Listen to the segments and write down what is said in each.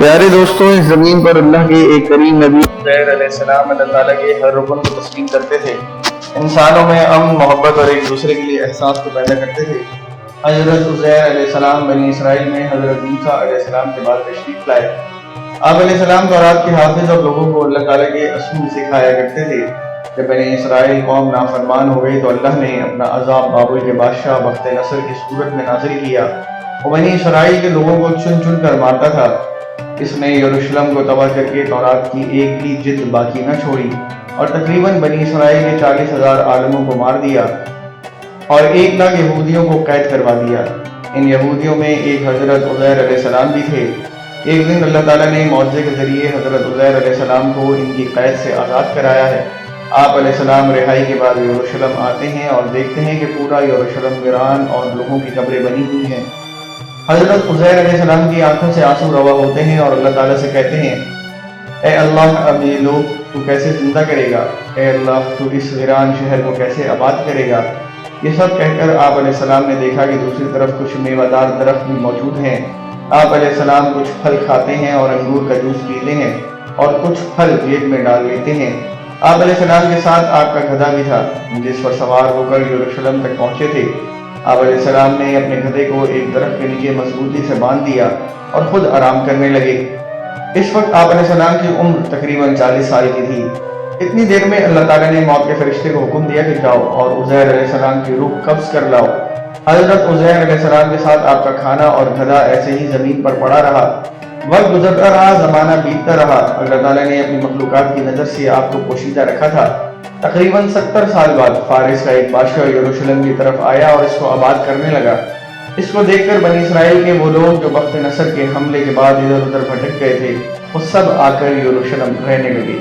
پیارے دوستوں، اس زمین پر اللہ کے ایک کریم نبی عزیر علیہ السلام اللہ تعالیٰ کے ہر رکن کو تسلیم کرتے تھے، انسانوں میں امن، محبت اور ایک دوسرے کے لیے احساس کو پیدا کرتے تھے۔ حضرت عزیر علیہ السلام بنی اسرائیل میں حضرت موسیٰ علیہ السلام کے بعد تشریف لائے۔ آپ علیہ السلام تورات کے حافظ اور لوگوں کو اللہ تعالیٰ کے اصول سکھایا کرتے تھے۔ جب بنی اسرائیل قوم نافرمان ہو گئی تو اللہ نے اپنا عذاب بابل کے بادشاہ بخت نصر کی صورت میں نازل کیا۔ وہ بنی اسرائیل کے لوگوں کو چن چن کر مارتا تھا۔ اس نے یروشلم کو تباہ کر کے تورات کی ایک بھی جلد باقی نہ چھوڑی اور تقریباً بنی اسرائیل کے 40,000 عالموں کو مار دیا اور 1,00,000 یہودیوں کو قید کروا دیا۔ ان یہودیوں میں ایک حضرت عزیر علیہ السلام بھی تھے۔ ایک دن اللہ تعالیٰ نے معجزے کے ذریعے حضرت عزیر علیہ السلام کو ان کی قید سے آزاد کرایا ہے۔ آپ علیہ السلام رہائی کے بعد یروشلم آتے ہیں اور دیکھتے ہیں کہ پورا یروشلم ویران اور لوگوں کی قبریں بنی ہوئی ہیں۔ حضرت عزیر علیہ السلام کی آنکھوں سے آنسو روا ہوتے ہیں اور اللہ تعالیٰ سے کہتے ہیں، اے اللہ، اب یہ لوگ تو کیسے زندہ کرے گا؟ اے اللہ، تو اس ویران شہر کو کیسے آباد کرے گا؟ یہ سب کہہ کر آپ علیہ السلام نے دیکھا کہ دوسری طرف کچھ میوہ دار درخت بھی موجود ہیں۔ آپ علیہ السلام کچھ پھل کھاتے ہیں اور انگور کا جوس پیتے ہیں اور کچھ پھل جیب میں ڈال لیتے ہیں۔ آپ علیہ السلام کے ساتھ آپ کا گدھا بھی تھا جس پر سوار ہو کر یروشلم تک پہنچے تھے۔ آپ علیہ السلام نے اپنے گدھے کو ایک درخت کے نیچے مضبوطی سے باندھ دیا اور خود آرام کرنے لگے۔ اس وقت آپ علیہ السلام کی عمر تقریباً 40 سال کی تھی۔ اتنی دیر میں اللہ تعالیٰ نے موت کے فرشتے کو حکم دیا کہ جاؤ اور عزیر علیہ السلام کی روح قبض کر لاؤ۔ حضرت عزیر علیہ السلام کے ساتھ آپ کا کھانا اور گدھا ایسے ہی زمین پر پڑا رہا۔ وقت گزرتا رہا، زمانہ بیتتا رہا۔ اللہ تعالیٰ نے اپنی مخلوقات کی نظر سے آپ کو پوشیدہ رکھا تھا۔ تقریباً 70 سال بعد فارس کا ایک بادشاہ یروشلم کی طرف آیا اور اس کو آباد کرنے لگا۔ اس کو دیکھ کر بنی اسرائیل کے وہ لوگ جو بخت نصر کے حملے کے بعد ادھر ادھر بھٹک گئے تھے، وہ سب آ کر یروشلم رہنے لگے۔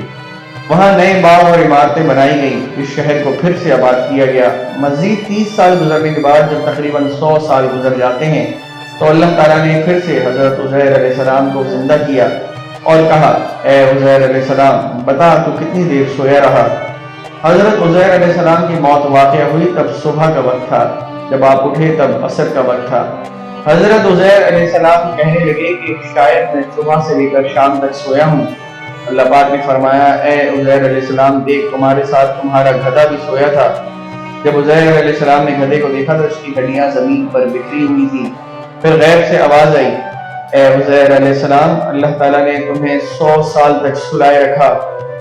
وہاں نئے باغ اور عمارتیں بنائی گئیں۔ اس شہر کو پھر سے آباد کیا گیا۔ مزید 30 سال گزرنے کے بعد جب تقریباً 100 سال گزر جاتے ہیں تو اللہ تعالیٰ نے پھر سے حضرت عزیر علیہ السلام کو زندہ کیا اور کہا، اے عزیر علیہ السلام، بتا تو کتنی دیر سویا رہا؟ حضرت عزیر علیہ السلام کی موت واقع ہوئی تب صبح کا وقت تھا، جب آپ اٹھے تب عصر کا وقت تھا۔ حضرت عزیر علیہ السلام کہنے لگے کہ شاید میں صبح سے لے کر شام تک سویا ہوں۔ اللہ پاک نے فرمایا، اے عزیر علیہ السلام، دیکھ تمہارے ساتھ تمہارا گدھا بھی سویا تھا۔ جب عزیر علیہ السلام نے گدھے کو دیکھا تو اس کی ہڈیاں زمین پر بکھری ہوئی تھی۔ پھر غیب سے آواز آئی، اے عزیر علیہ السلام، اللہ تعالیٰ نے تمہیں 100 سال تک سلائے رکھا،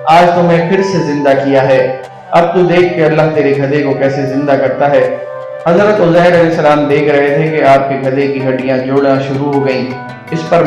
آج تمہیں پھر سے زندہ کیا ہے۔ اب تو دیکھ کہ اللہ تیرے گدھے کو کیسے زندہ کرتا ہے۔ حضرت عزیر علیہ السلام دیکھ رہے تھے کہ آپ کے گدھے کی ہڈیاں جوڑنا شروع ہو گئیں، اس پر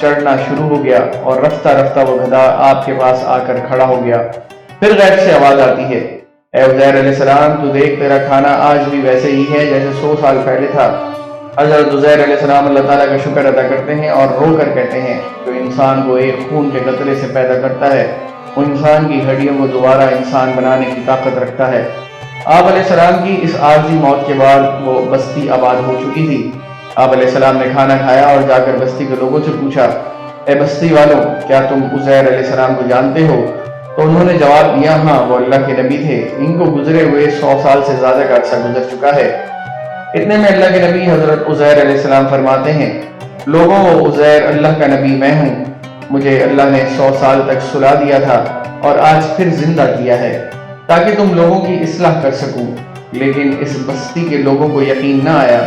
چڑھنا شروع ہو گیا اور رفتہ رفتہ وہ گدھا آپ کے پاس آ کر کھڑا ہو گیا۔ پھر غیب سے آواز آتی ہے، اے عزیر علیہ السلام، تو دیکھ تیرا کھانا آج بھی ویسے ہی ہے جیسے 100 سال پہلے تھا۔ حضرت عزیر علیہ السلام اللہ تعالیٰ کا شکر ادا کرتے ہیں اور رو کر کہتے ہیں، جو انسان کو ایک خون کے قطرے سے پیدا کرتا ہے، وہ انسان کی ہڈیوں کو دوبارہ انسان بنانے کی طاقت رکھتا ہے۔ آپ علیہ السلام کی اس عارضی موت کے بعد وہ بستی آباد ہو چکی تھی۔ آپ علیہ السلام نے کھانا کھایا اور جا کر بستی کے لوگوں سے پوچھا، اے بستی والوں، کیا تم عزیر علیہ السلام کو جانتے ہو؟ تو انہوں نے جواب دیا، ہاں، وہ اللہ کے نبی تھے، ان کو گزرے ہوئے 100 سال سے زیادہ کا عرصہ گزر چکا ہے۔ اتنے میں اللہ کے نبی حضرت عزیر علیہ السلام فرماتے ہیں، لوگوں، عزیر اللہ کا نبی میں ہوں، مجھے اللہ نے 100 سال تک سلا دیا تھا اور آج پھر زندہ کیا ہے تاکہ تم لوگوں کی اصلاح کر سکوں، لیکن اس بستی کے لوگوں کو یقین نہ آیا۔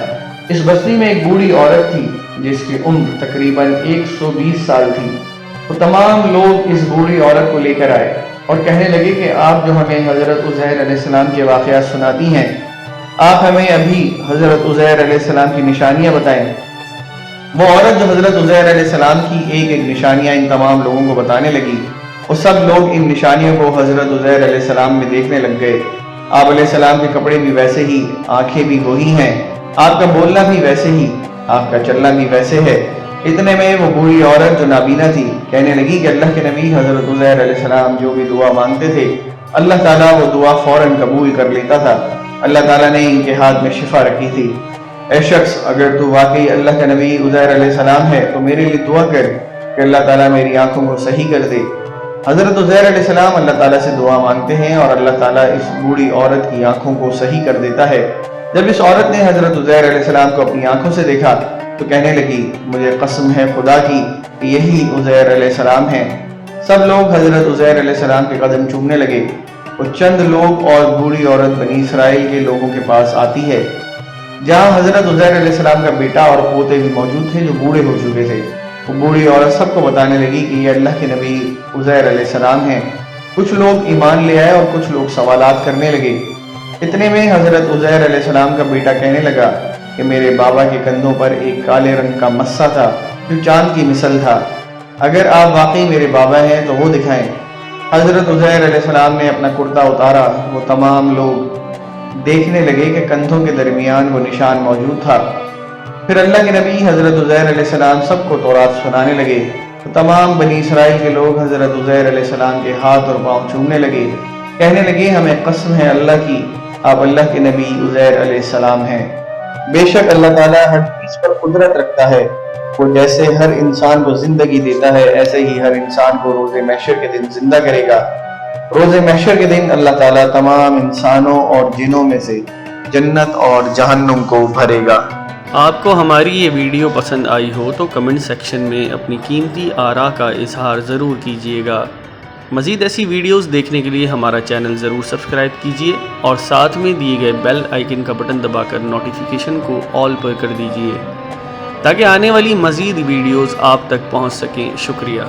اس بستی میں ایک بوڑھی عورت تھی جس کی عمر تقریباً 120 سال تھی۔ وہ تمام لوگ اس بوڑھی عورت کو لے کر آئے اور کہنے لگے کہ آپ جو ہمیں حضرت عزیر علیہ السلام کے واقعات سناتی ہیں، آپ ہمیں ابھی حضرت عزیر علیہ السلام کی نشانیاں بتائیں۔ وہ عورت جو حضرت عزیر علیہ السلام کی ایک ایک نشانیاں ان تمام لوگوں کو بتانے لگی، وہ سب لوگ ان نشانیوں کو حضرت عزیر علیہ السلام میں دیکھنے لگ گئے۔ آپ علیہ السلام کے کپڑے بھی ویسے ہی، آنکھیں بھی وہی ہیں، آپ کا بولنا بھی ویسے ہی، آپ کا چلنا بھی ویسے ہے۔ اتنے میں وہ بوڑھی عورت جو نابینا تھی کہنے لگی کہ اللہ کے نبی حضرت عزیر علیہ السلام جو بھی دعا مانگتے تھے، اللہ تعالیٰ وہ دعا فوراً قبول کر لیتا تھا۔ اللہ تعالیٰ نے ان کے ہاتھ میں شفا رکھی تھی۔ اے شخص، اگر تو واقعی اللہ کا نبی عزیر علیہ السلام ہے تو میرے لیے دعا کر کہ اللہ تعالیٰ میری آنکھوں کو صحیح کر دے۔ حضرت عزیر علیہ السلام اللہ تعالیٰ سے دعا مانگتے ہیں اور اللہ تعالیٰ اس بوڑھی عورت کی آنکھوں کو صحیح کر دیتا ہے۔ جب اس عورت نے حضرت عزیر علیہ السلام کو اپنی آنکھوں سے دیکھا تو کہنے لگی مجھے قسم ہے خدا کی کہ یہی عزیر علیہ السلام ہیں۔ سب لوگ حضرت عزیر علیہ السلام کے قدم چومنے لگے۔ وہ چند لوگ اور بوڑھی عورت بنی اسرائیل کے لوگوں کے پاس آتی ہے جہاں حضرت عزیر علیہ السلام کا بیٹا اور پوتے بھی موجود تھے جو بوڑھے ہو چکے تھے۔ وہ بوڑھی عورت سب کو بتانے لگی کہ یہ اللہ کے نبی عزیر علیہ السلام ہیں۔ کچھ لوگ ایمان لے آئے اور کچھ لوگ سوالات کرنے لگے۔ اتنے میں حضرت عزیر علیہ السلام کا بیٹا کہنے لگا کہ میرے بابا کے کندھوں پر ایک کالے رنگ کا مسا تھا جو چاند کی مثل تھا۔ اگر آپ واقعی میرے بابا ہیں تو وہ دکھائیں۔ حضرت عزیر علیہ السلام نے اپنا کرتا اتارا۔ وہ تمام لوگ دیکھنے لگے کہ کندھوں کے درمیان وہ نشان موجود تھا۔ پھر اللہ کے نبی حضرت عزیر علیہ السلام سب کو تورات سنانے لگے تو تمام بنی اسرائیل کے لوگ حضرت عزیر علیہ السلام کے ہاتھ اور پاؤں چومنے لگے، کہنے لگے ہمیں قسم ہے اللہ کی آپ اللہ کے نبی عزیر علیہ السلام ہیں۔ بے شک اللہ تعالیٰ ہر چیز پر قدرت رکھتا ہے۔ وہ جیسے ہر انسان کو زندگی دیتا ہے ایسے ہی ہر انسان کو روز محشر کے دن زندہ کرے گا۔ روز محشر کے دن اللہ تعالیٰ تمام انسانوں اور جنوں میں سے جنت اور جہنم کو بھرے گا۔ آپ کو ہماری یہ ویڈیو پسند آئی ہو تو کمنٹ سیکشن میں اپنی قیمتی آراء کا اظہار ضرور کیجیے گا۔ مزید ایسی ویڈیوز دیکھنے کے لیے ہمارا چینل ضرور سبسکرائب کیجیے اور ساتھ میں دیے گئے بیل آئیکن کا بٹن دبا کر نوٹیفیکیشن کو آل پر کر دیجیے تاکہ آنے والی مزید ویڈیوز آپ تک پہنچ سکیں۔ شکریہ۔